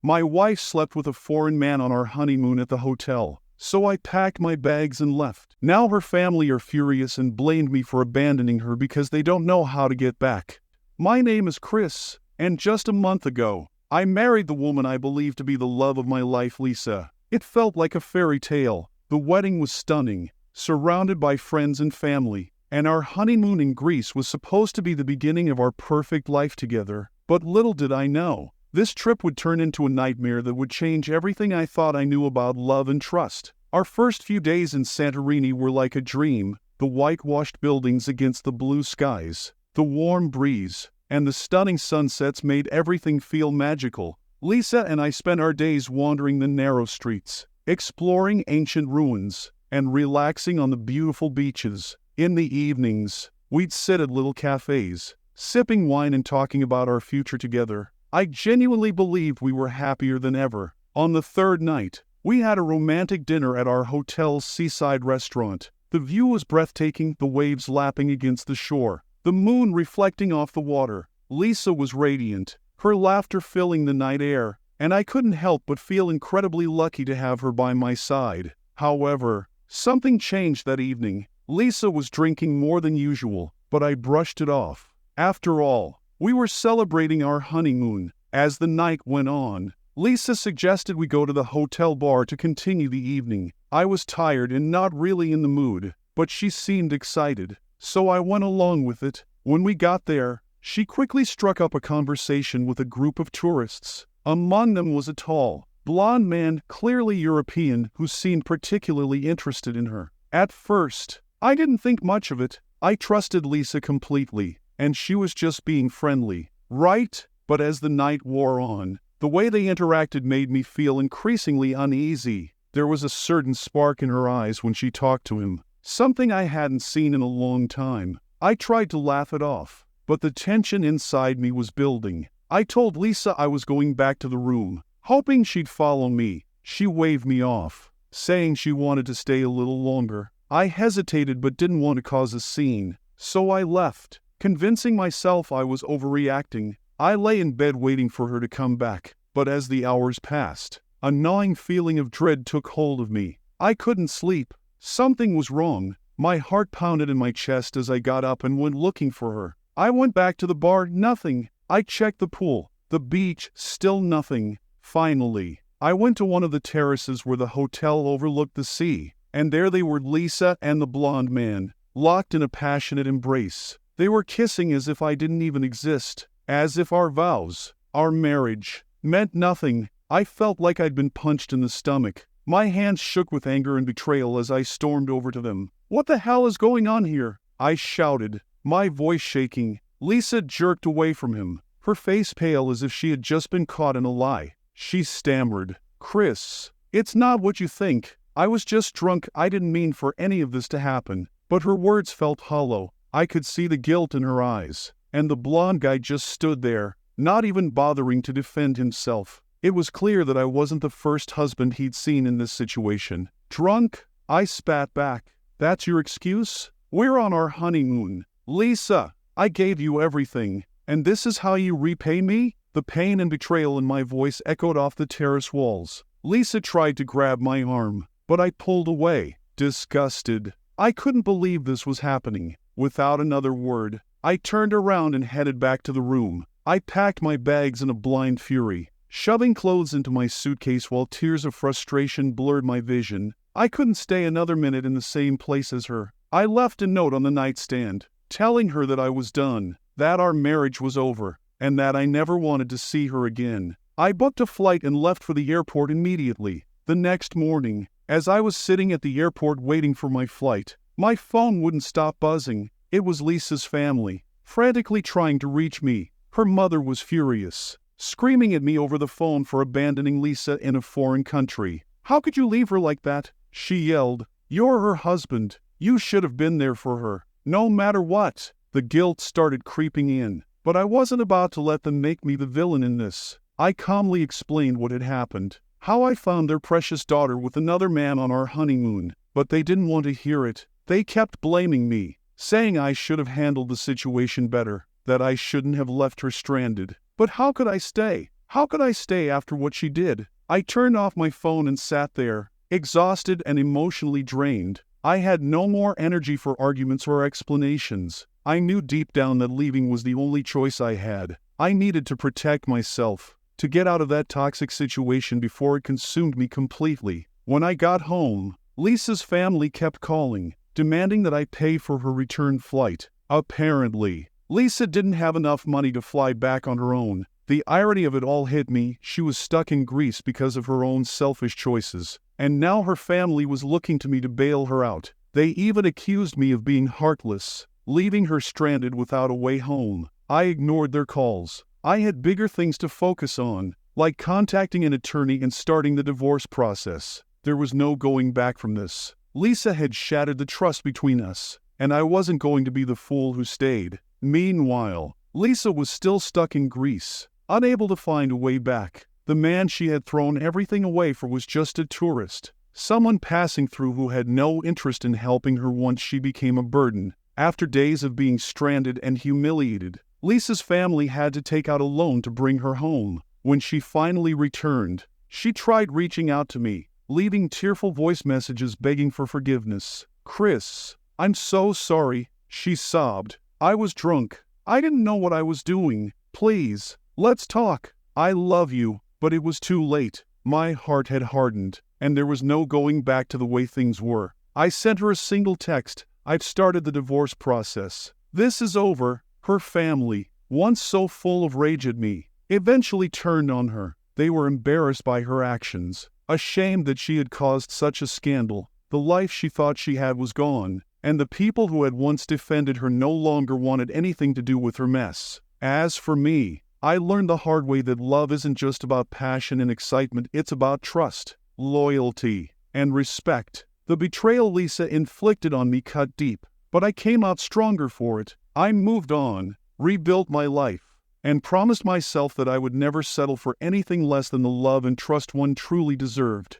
My wife slept with a foreign man on our honeymoon at the hotel, so I packed my bags and left. Now her family are furious and blamed me for abandoning her because they don't know how to get back. My name is Chris, and just a month ago, I married the woman I believe to be the love of my life, Lisa. It felt like a fairy tale. The wedding was stunning, surrounded by friends and family, and our honeymoon in Greece was supposed to be the beginning of our perfect life together. But little did I know, this trip would turn into a nightmare that would change everything I thought I knew about love and trust. Our first few days in Santorini were like a dream, the whitewashed buildings against the blue skies, the warm breeze, and the stunning sunsets made everything feel magical. Lisa and I spent our days wandering the narrow streets, exploring ancient ruins, and relaxing on the beautiful beaches. In the evenings, we'd sit at little cafes, sipping wine and talking about our future together. I genuinely believed we were happier than ever. On the third night, we had a romantic dinner at our hotel's seaside restaurant. The view was breathtaking, the waves lapping against the shore, the moon reflecting off the water. Lisa was radiant, her laughter filling the night air, and I couldn't help but feel incredibly lucky to have her by my side. However, something changed that evening. Lisa was drinking more than usual, but I brushed it off. After all, we were celebrating our honeymoon. As the night went on, Lisa suggested we go to the hotel bar to continue the evening. I was tired and not really in the mood, but she seemed excited, so I went along with it. When we got there, she quickly struck up a conversation with a group of tourists. Among them was a tall, blonde man, clearly European, who seemed particularly interested in her. At first, I didn't think much of it. I trusted Lisa completely, and she was just being friendly, right? But as the night wore on, the way they interacted made me feel increasingly uneasy. There was a certain spark in her eyes when she talked to him, something I hadn't seen in a long time. I tried to laugh it off, but the tension inside me was building. I told Lisa I was going back to the room, hoping she'd follow me. She waved me off, saying she wanted to stay a little longer. I hesitated but didn't want to cause a scene, so I left, convincing myself I was overreacting. I lay in bed waiting for her to come back, but as the hours passed, a gnawing feeling of dread took hold of me. I couldn't sleep. Something was wrong. My heart pounded in my chest as I got up and went looking for her. I went back to the bar, nothing. I checked the pool, the beach, still nothing. Finally, I went to one of the terraces where the hotel overlooked the sea, and there they were, Lisa and the blonde man, locked in a passionate embrace. They were kissing as if I didn't even exist, as if our vows, our marriage, meant nothing. I felt like I'd been punched in the stomach. My hands shook with anger and betrayal as I stormed over to them. "What the hell is going on here?" I shouted, my voice shaking. Lisa jerked away from him, her face pale as if she had just been caught in a lie. She stammered, "Chris, it's not what you think. I was just drunk. I didn't mean for any of this to happen." But her words felt hollow. I could see the guilt in her eyes, and the blonde guy just stood there, not even bothering to defend himself. It was clear that I wasn't the first husband he'd seen in this situation. "Drunk?" I spat back. "That's your excuse? We're on our honeymoon. Lisa, I gave you everything, and this is how you repay me?" The pain and betrayal in my voice echoed off the terrace walls. Lisa tried to grab my arm, but I pulled away, disgusted. I couldn't believe this was happening. Without another word, I turned around and headed back to the room. I packed my bags in a blind fury, shoving clothes into my suitcase while tears of frustration blurred my vision. I couldn't stay another minute in the same place as her. I left a note on the nightstand, telling her that I was done, that our marriage was over, and that I never wanted to see her again. I booked a flight and left for the airport immediately. The next morning, as I was sitting at the airport waiting for my flight, my phone wouldn't stop buzzing. It was Lisa's family, frantically trying to reach me. Her mother was furious, screaming at me over the phone for abandoning Lisa in a foreign country. "How could you leave her like that?" she yelled. "You're her husband. You should have been there for her, no matter what." The guilt started creeping in, but I wasn't about to let them make me the villain in this. I calmly explained what had happened, how I found their precious daughter with another man on our honeymoon, but they didn't want to hear it. They kept blaming me, saying I should have handled the situation better, that I shouldn't have left her stranded. But how could I stay? How could I stay after what she did? I turned off my phone and sat there, exhausted and emotionally drained. I had no more energy for arguments or explanations. I knew deep down that leaving was the only choice I had. I needed to protect myself, to get out of that toxic situation before it consumed me completely. When I got home, Lisa's family kept calling, demanding that I pay for her return flight. Apparently, Lisa didn't have enough money to fly back on her own. The irony of it all hit me. She was stuck in Greece because of her own selfish choices, and now her family was looking to me to bail her out. They even accused me of being heartless, leaving her stranded without a way home. I ignored their calls. I had bigger things to focus on, like contacting an attorney and starting the divorce process. There was no going back from this. Lisa had shattered the trust between us, and I wasn't going to be the fool who stayed. Meanwhile, Lisa was still stuck in Greece, unable to find a way back. The man she had thrown everything away for was just a tourist, someone passing through who had no interest in helping her once she became a burden. After days of being stranded and humiliated, Lisa's family had to take out a loan to bring her home. When she finally returned, she tried reaching out to me, leaving tearful voice messages begging for forgiveness. "Chris, I'm so sorry," she sobbed. "I was drunk. I didn't know what I was doing. Please, let's talk. I love you." But it was too late. My heart had hardened, and there was no going back to the way things were. I sent her a single text. "I've started the divorce process. This is over." Her family, once so full of rage at me, eventually turned on her. They were embarrassed by her actions, ashamed that she had caused such a scandal. The life she thought she had was gone, and the people who had once defended her no longer wanted anything to do with her mess. As for me, I learned the hard way that love isn't just about passion and excitement, it's about trust, loyalty, and respect. The betrayal Lisa inflicted on me cut deep, but I came out stronger for it. I moved on, rebuilt my life, and promised myself that I would never settle for anything less than the love and trust one truly deserved.